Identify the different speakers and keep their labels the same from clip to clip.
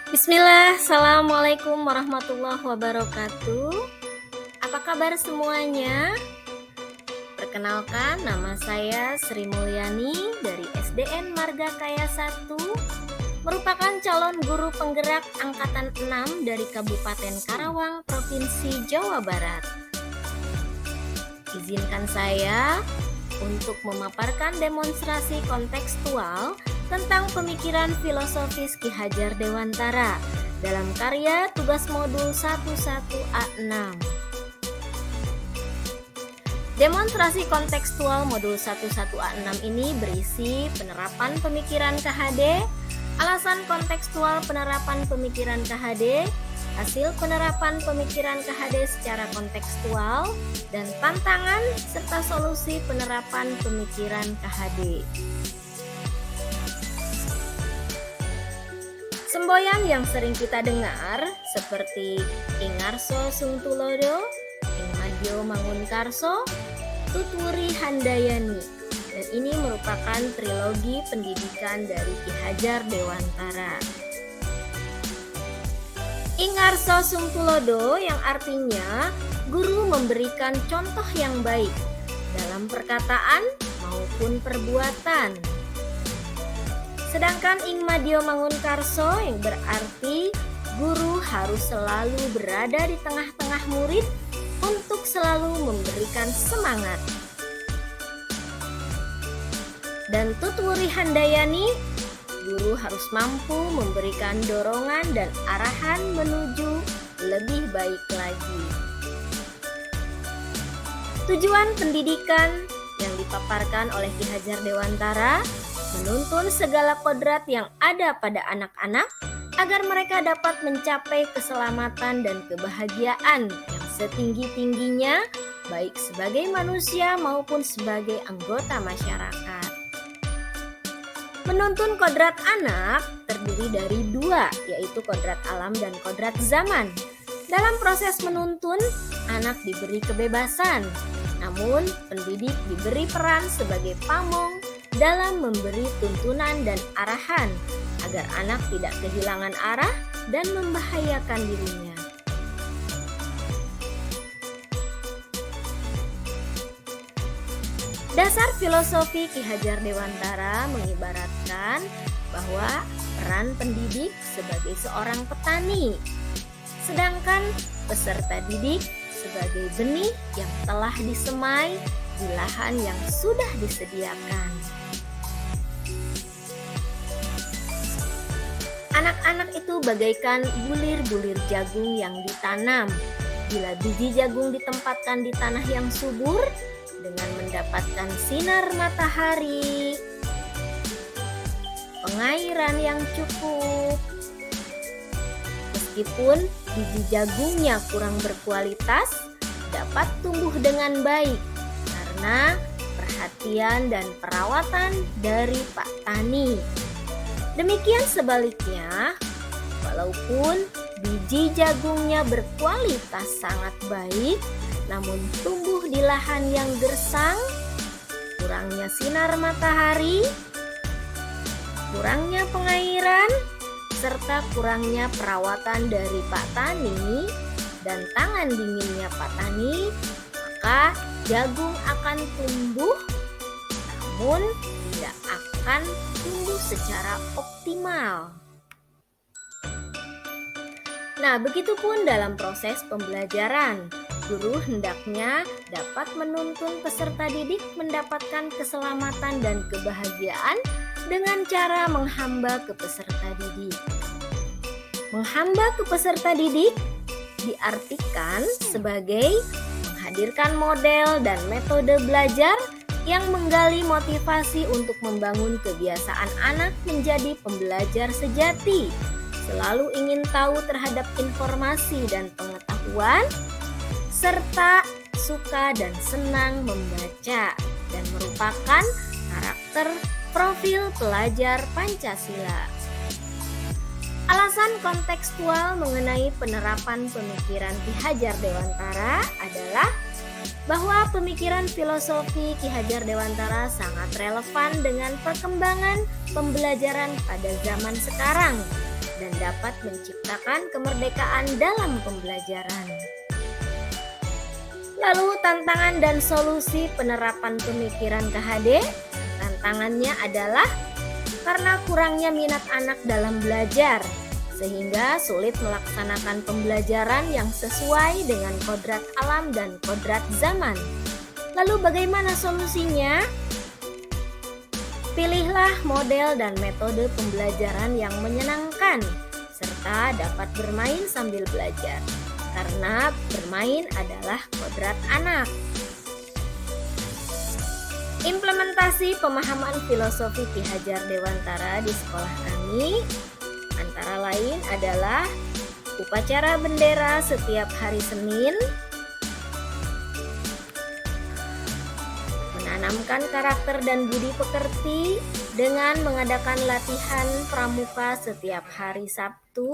Speaker 1: Bismillah, Assalamualaikum warahmatullahi wabarakatuh. Apa kabar semuanya? Perkenalkan, nama saya Sri Mulyani dari SDN Marga Kaya 1, merupakan calon guru penggerak Angkatan 6 dari Kabupaten Karawang, Provinsi Jawa Barat. Izinkan saya untuk memaparkan demonstrasi kontekstual tentang pemikiran filosofis Ki Hajar Dewantara dalam karya tugas modul 11A6. Demonstrasi kontekstual modul 11A6 ini berisi penerapan pemikiran KHD, alasan kontekstual penerapan pemikiran KHD, hasil penerapan pemikiran KHD secara kontekstual, dan tantangan serta solusi penerapan pemikiran KHD. Semboyan yang sering kita dengar seperti Ing Ngarso Sung Tulodo, Ing Madyo Mangunkarso, Tutwuri Handayani, dan ini merupakan trilogi pendidikan dari Ki Hajar Dewantara. Ing Ngarso Sung Tulodo yang artinya guru memberikan contoh yang baik dalam perkataan maupun perbuatan. Sedangkan Ing Madyo Mangunkarso yang berarti guru harus selalu berada di tengah-tengah murid untuk selalu memberikan semangat. Dan Tutwuri Handayani, guru harus mampu memberikan dorongan dan arahan menuju lebih baik lagi. Tujuan pendidikan yang dipaparkan oleh Ki Hajar Dewantara menuntun segala kodrat yang ada pada anak-anak agar mereka dapat mencapai keselamatan dan kebahagiaan yang setinggi-tingginya, baik sebagai manusia maupun sebagai anggota masyarakat. Menuntun kodrat anak terdiri dari dua, yaitu kodrat alam dan kodrat zaman. Dalam proses menuntun, anak diberi kebebasan, namun pendidik diberi peran sebagai pamong dalam memberi tuntunan dan arahan agar anak tidak kehilangan arah dan membahayakan dirinya. Dasar filosofi Ki Hajar Dewantara mengibaratkan bahwa peran pendidik sebagai seorang petani, sedangkan peserta didik sebagai benih yang telah disemai di lahan yang sudah disediakan. Anak-anak itu bagaikan bulir-bulir jagung yang ditanam. Bila biji jagung ditempatkan di tanah yang subur dengan mendapatkan sinar matahari, pengairan yang cukup, meskipun biji jagungnya kurang berkualitas, dapat tumbuh dengan baik karena perhatian dan perawatan dari Pak Tani. Demikian sebaliknya, walaupun biji jagungnya berkualitas sangat baik, namun tumbuh di lahan yang gersang, kurangnya sinar matahari, kurangnya pengairan, serta kurangnya perawatan dari Pak Tani dan tangan dinginnya Pak Tani, maka jagung akan tumbuh, namun tidak akan tumbuh secara optimal. Nah, begitupun dalam proses pembelajaran, guru hendaknya dapat menuntun peserta didik mendapatkan keselamatan dan kebahagiaan dengan cara menghamba ke peserta didik. Menghamba ke peserta didik diartikan sebagai menghadirkan model dan metode belajar yang menggali motivasi untuk membangun kebiasaan anak menjadi pembelajar sejati, selalu ingin tahu terhadap informasi dan pengetahuan, serta suka dan senang membaca, dan merupakan karakter profil pelajar Pancasila. Alasan kontekstual mengenai penerapan pemikiran Ki Hajar Dewantara adalah bahwa pemikiran filosofi Ki Hajar Dewantara sangat relevan dengan perkembangan pembelajaran pada zaman sekarang, dan dapat menciptakan kemerdekaan dalam pembelajaran. Lalu tantangan dan solusi penerapan pemikiran KHD. Tantangannya adalah karena kurangnya minat anak dalam belajar, sehingga sulit melaksanakan pembelajaran yang sesuai dengan kodrat alam dan kodrat zaman. Lalu bagaimana solusinya? Pilihlah model dan metode pembelajaran yang menyenangkan, serta dapat bermain sambil belajar, karena bermain adalah kodrat anak. Implementasi pemahaman filosofi Ki Hajar Dewantara di sekolah kami antara lain adalah upacara bendera setiap hari Senin, menanamkan karakter dan budi pekerti dengan mengadakan latihan pramuka setiap hari Sabtu,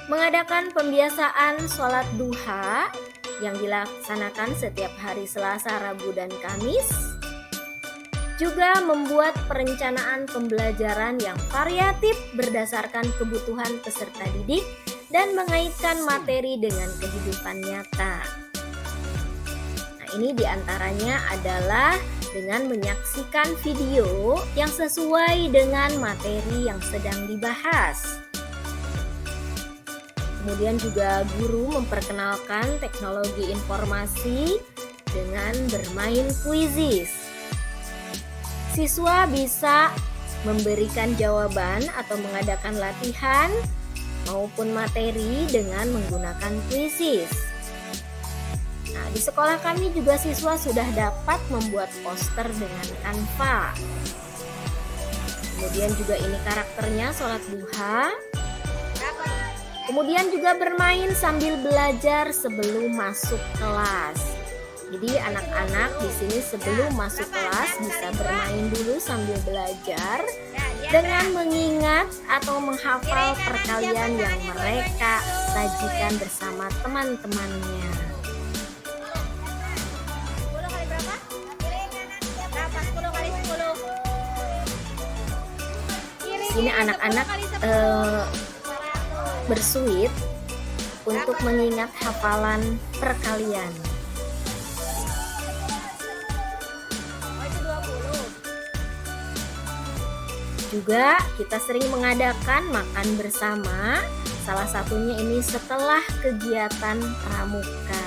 Speaker 1: mengadakan pembiasaan sholat duha yang dilaksanakan setiap hari Selasa, Rabu, dan Kamis, juga membuat perencanaan pembelajaran yang variatif berdasarkan kebutuhan peserta didik dan mengaitkan materi dengan kehidupan nyata. Nah, ini diantaranya adalah dengan menyaksikan video yang sesuai dengan materi yang sedang dibahas. Kemudian juga guru memperkenalkan teknologi informasi dengan bermain kuisis. Siswa bisa memberikan jawaban atau mengadakan latihan maupun materi dengan menggunakan kuisis. Nah, di sekolah kami juga siswa sudah dapat membuat poster dengan Canva. Kemudian juga ini karakternya sholat duha. Kemudian juga bermain sambil belajar sebelum masuk kelas. Jadi anak-anak di sini sebelum masuk kelas bisa bermain dulu sambil belajar dengan mengingat atau menghafal perkalian yang mereka sajikan bersama teman-temannya. Ini anak-anak bersuit untuk mengingat hafalan perkalian. Juga kita sering mengadakan makan bersama, salah satunya ini setelah kegiatan pramuka.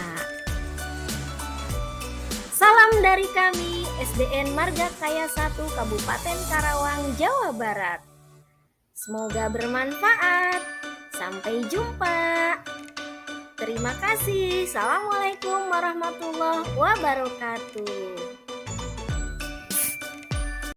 Speaker 1: Salam dari kami SDN Marga Kaya 1 Kabupaten Karawang, Jawa Barat. Semoga bermanfaat. Sampai jumpa. Terima kasih. Assalamualaikum warahmatullahi wabarakatuh.